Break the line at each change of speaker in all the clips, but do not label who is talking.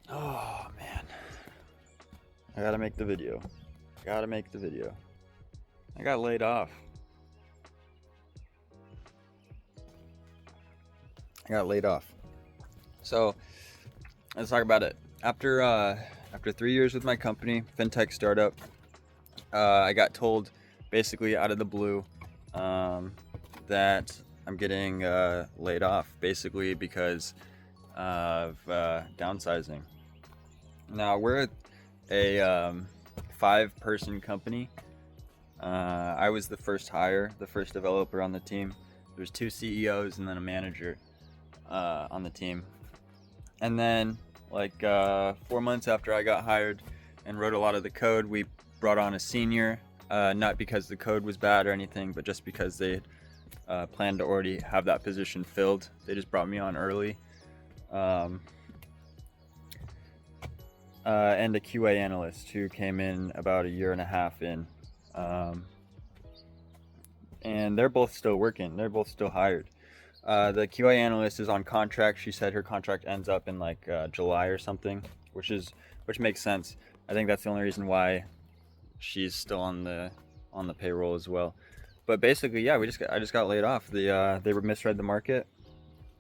Oh man, I gotta make the video. Gotta make the video. I got laid off. I got laid off. So let's talk about it. After 3 years with my company, fintech startup, I got told basically out of the blue that I'm getting laid off, basically because of downsizing. Now we're a 5-person company. I was the first hire, the first developer on the team. There's 2 CEOs and then a manager on the team. And then, like 4 months after I got hired and wrote a lot of the code, we brought on a senior. Not because the code was bad or anything, but just because they planned to already have that position filled. They just brought me on early. And a QA analyst who came in about a year and a half in. And they're both still working. They're both still hired. The QA analyst is on contract. She said her contract ends up in like July or something, which makes sense. I think that's the only reason why she's still on the payroll as well. But basically, yeah, I just got laid off. They misread the market.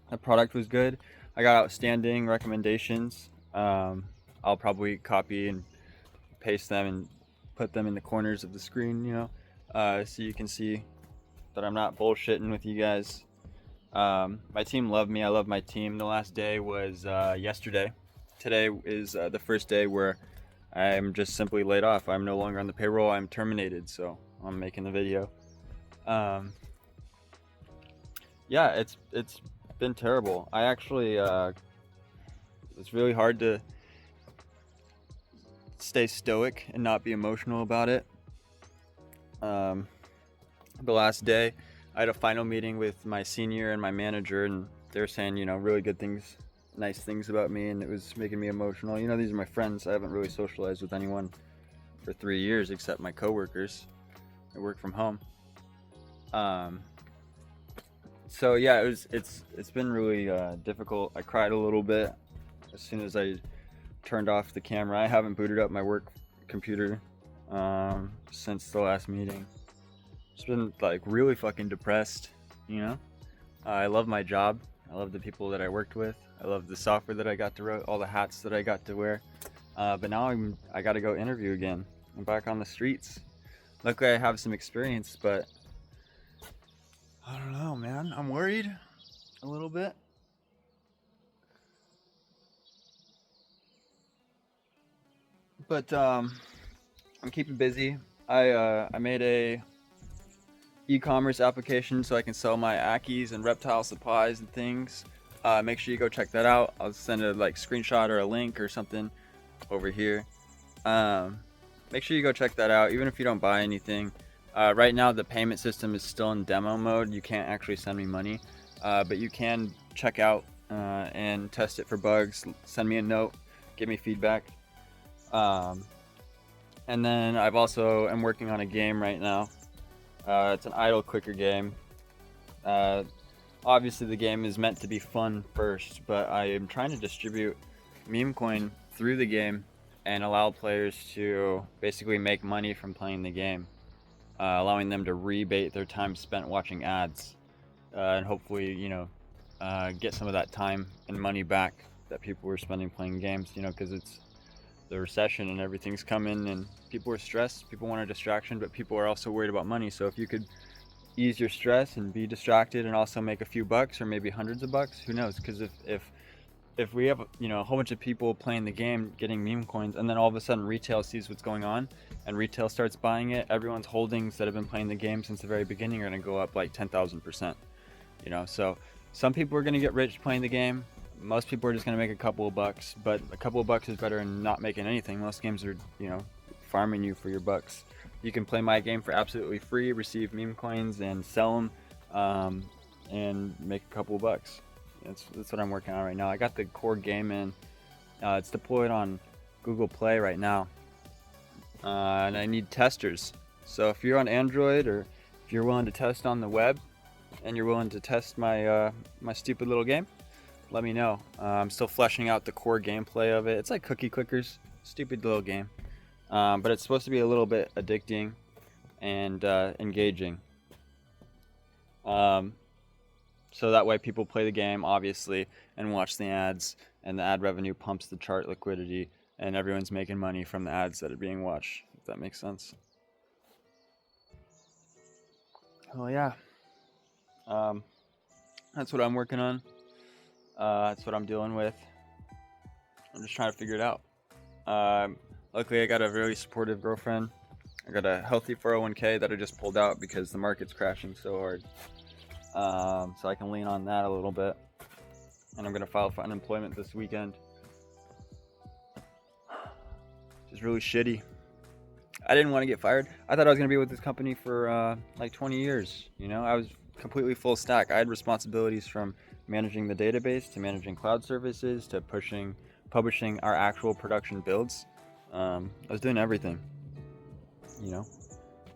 The product was good. I got outstanding recommendations. I'll probably copy and paste them and put them in the corners of the screen, so you can see that I'm not bullshitting with you guys. My team loved me. I love my team. The last day was yesterday. Today is the first day where I'm just simply laid off. I'm no longer on the payroll. I'm terminated, so I'm making the video. Yeah, it's been terrible. I actually it's really hard to stay stoic and not be emotional about it. The last day, I had a final meeting with my senior and my manager, and they were saying, really good things, nice things about me, and it was making me emotional. These are my friends. I haven't really socialized with anyone for 3 years except my coworkers. I work from home. So yeah, it's been really difficult. I cried a little bit as soon as I turned off the camera. I haven't booted up my work computer since the last meeting. Just been like really fucking depressed. I love my job. I love the people that I worked with. I love the software that I got to write, all the hats that I got to wear. But now I got to go interview again. I'm back on the streets. Luckily, I have some experience, but I don't know, man. I'm worried a little bit. But I'm keeping busy. I made a e-commerce application so I can sell my Ackies and reptile supplies and things. Make sure you go check that out. I'll send a screenshot or a link or something over here. Make sure you go check that out, even if you don't buy anything. Right now the payment system is still in demo mode. You can't actually send me money, but you can check out and test it for bugs. Send me a note, give me feedback. And then I'm working on a game right now. It's an idle clicker game. Obviously the game is meant to be fun first, but I am trying to distribute meme coin through the game and allow players to basically make money from playing the game, allowing them to rebate their time spent watching ads, and hopefully get some of that time and money back that people were spending playing games, because it's the recession and everything's coming and people are stressed. People want a distraction, but people are also worried about money. So if you could ease your stress and be distracted and also make a few bucks or maybe hundreds of bucks, who knows? Because if we have a whole bunch of people playing the game getting meme coins, and then all of a sudden retail sees what's going on and retail starts buying it, everyone's holdings that have been playing the game since the very beginning are going to go up like 10,000%. So some people are going to get rich playing the game. Most people are just going to make a couple of bucks, but a couple of bucks is better than not making anything. Most games are farming you for your bucks. You can play my game for absolutely free, receive meme coins and sell them, and make a couple of bucks. That's what I'm working on right now. I got the core game in. It's deployed on Google Play right now, and I need testers. So if you're on Android or if you're willing to test on the web and you're willing to test my my stupid little game, let me know. I'm still fleshing out the core gameplay of it. It's like cookie clickers, stupid little game, but it's supposed to be a little bit addicting and engaging. So that way people play the game, obviously, and watch the ads, and the ad revenue pumps the chart liquidity, and everyone's making money from the ads that are being watched, if that makes sense. Well, yeah. That's what I'm working on. That's what I'm dealing with. I'm just trying to figure it out. Luckily, I got a really supportive girlfriend. I got a healthy 401k that I just pulled out because the market's crashing so hard. So I can lean on that a little bit. And I'm going to file for unemployment this weekend. Just really shitty. I didn't want to get fired. I thought I was going to be with this company for like 20 years. You know, I was completely full stack. I had responsibilities from managing the database to managing cloud services to publishing our actual production builds. I was doing everything, you know,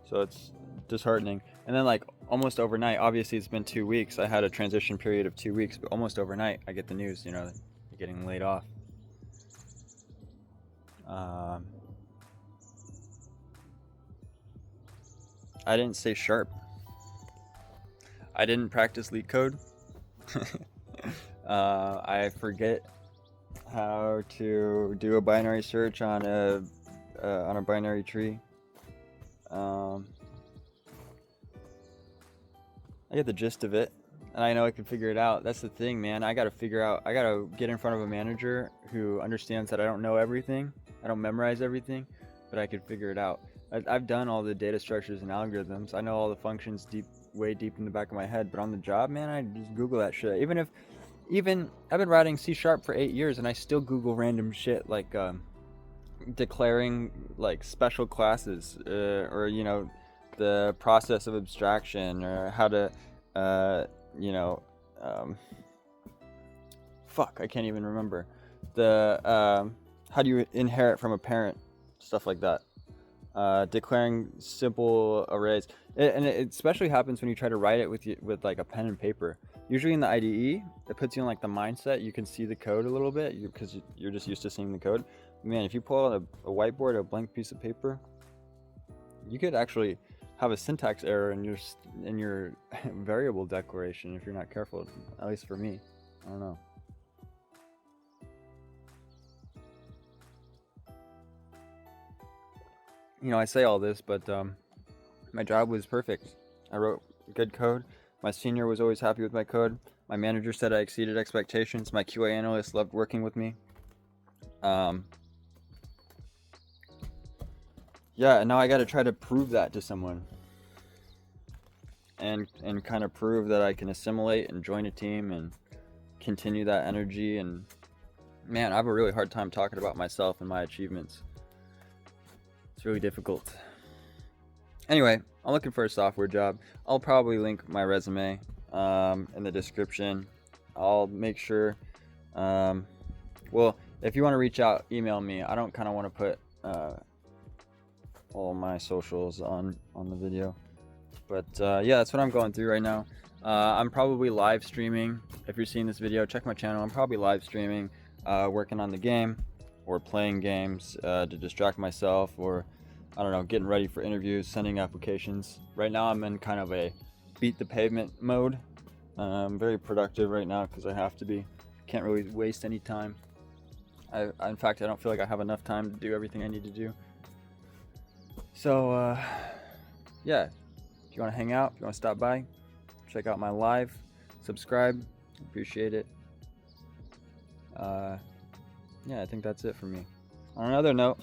so it's disheartening. And then like almost overnight, obviously it's been 2 weeks. I had a transition period of 2 weeks, but almost overnight I get the news, you know, that you're getting laid off. I didn't stay sharp. I didn't practice leak code. I forget how to do a binary search on a binary tree. I get the gist of it, and I know I can figure it out. That's the thing, man. I gotta get in front of a manager who understands that I don't know everything. I don't memorize everything, but I can figure it out. I've done all the data structures and algorithms. I know all the functions way deep in the back of my head, but on the job, man, I just Google that shit. Even I've been writing C# for 8 years, and I still Google random shit like declaring like special classes, or you know, the process of abstraction, or how to I can't even remember how do you inherit from a parent, stuff like that. Declaring simple arrays, and it especially happens when you try to write it with like a pen and paper. Usually in the IDE, it puts you in like the mindset. You can see the code a little bit because you're just used to seeing the code. Man, if you pull out a whiteboard, a blank piece of paper, you could actually have a syntax error in your variable declaration if you're not careful. At least for me, I don't know. You know, I say all this, but my job was perfect. I wrote good code. My senior was always happy with my code. My manager said I exceeded expectations. My QA analyst loved working with me. Yeah, and now I got to try to prove that to someone, and kind of prove that I can assimilate and join a team and continue that energy. And man, I have a really hard time talking about myself and my achievements. It's really difficult. Anyway, I'm looking for a software job. I'll probably link my resume in the description. I'll make sure. Well, if you want to reach out, email me. I don't kind of want to put all my socials on the video, but yeah, that's what I'm going through right now. I'm probably live streaming. If you're seeing this video, check my channel. I'm probably live streaming, working on the game or playing games to distract myself, or I don't know, getting ready for interviews, sending applications. Right now I'm in kind of a beat the pavement mode. I'm very productive right now because I have to be. Can't really waste any time. In fact, I don't feel like I have enough time to do everything I need to do. So yeah, if you want to hang out, if you want to stop by, check out my live, subscribe, appreciate it. Yeah, I think that's it for me. On another note,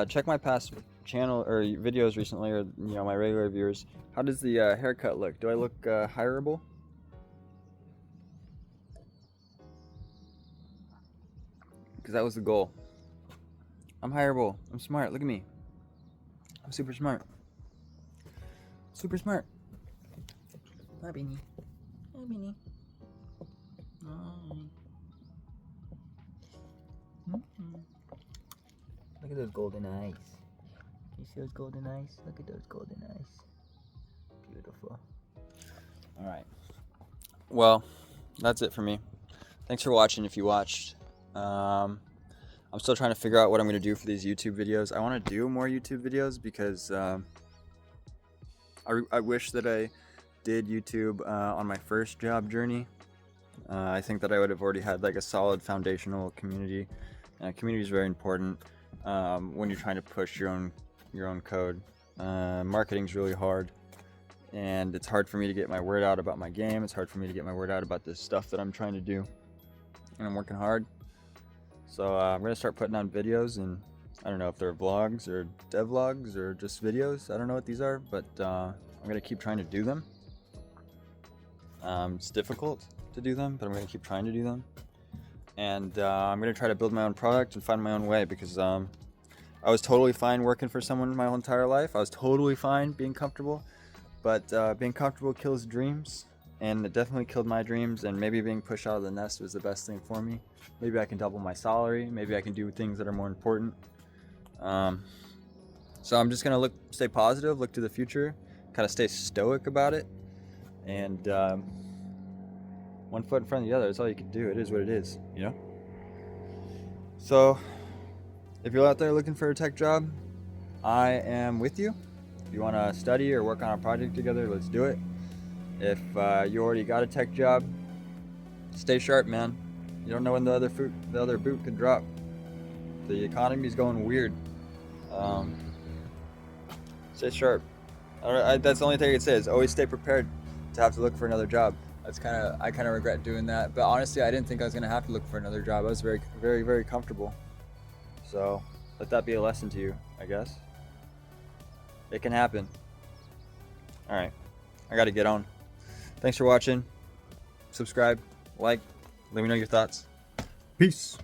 check my past channel or videos recently, or you know, my regular viewers. How does the haircut look? Do I look hireable? Because that was the goal. I'm hireable. I'm smart. Look at me. I'm super smart. Super smart. Hi, Beanie. Hi, Beanie. Look at those golden eyes. You see those golden eyes? Look at those golden eyes. Beautiful. Alright. Well, that's it for me. Thanks for watching if you watched. I'm still trying to figure out what I'm going to do for these YouTube videos. I want to do more YouTube videos because I wish that I did YouTube on my first job journey. I think that I would have already had like a solid foundational community. Community is very important when you're trying to push your own code. Marketing's really hard, and it's hard for me to get my word out about my game. It's hard for me to get my word out about this stuff that I'm trying to do, and I'm working hard. So I'm gonna start putting on videos, and I don't know if they're vlogs or devlogs or just videos. I don't know what these are, but I'm gonna keep trying to do them. It's difficult to do them, but I'm gonna keep trying to do them. And I'm gonna try to build my own product and find my own way, because I was totally fine working for someone my whole entire life. I was totally fine being comfortable, but being comfortable kills dreams, and it definitely killed my dreams. And maybe being pushed out of the nest was the best thing for me. Maybe I can double my salary. Maybe I can do things that are more important. So I'm just gonna stay positive, look to the future, kind of stay stoic about it, and one foot in front of the other. That's all you can do. It is what it is, you know? So if you're out there looking for a tech job, I am with you. If you want to study or work on a project together, let's do it. If you already got a tech job, stay sharp, man. You don't know when the other boot could drop. The economy's going weird. Stay sharp. That's the only thing I can say is always stay prepared to have to look for another job. I kind of regret doing that, but honestly, I didn't think I was gonna have to look for another job. I was very, very, very comfortable. So let that be a lesson to you, I guess. It can happen. All right, I gotta get on. Thanks for watching. Subscribe, like, let me know your thoughts. Peace.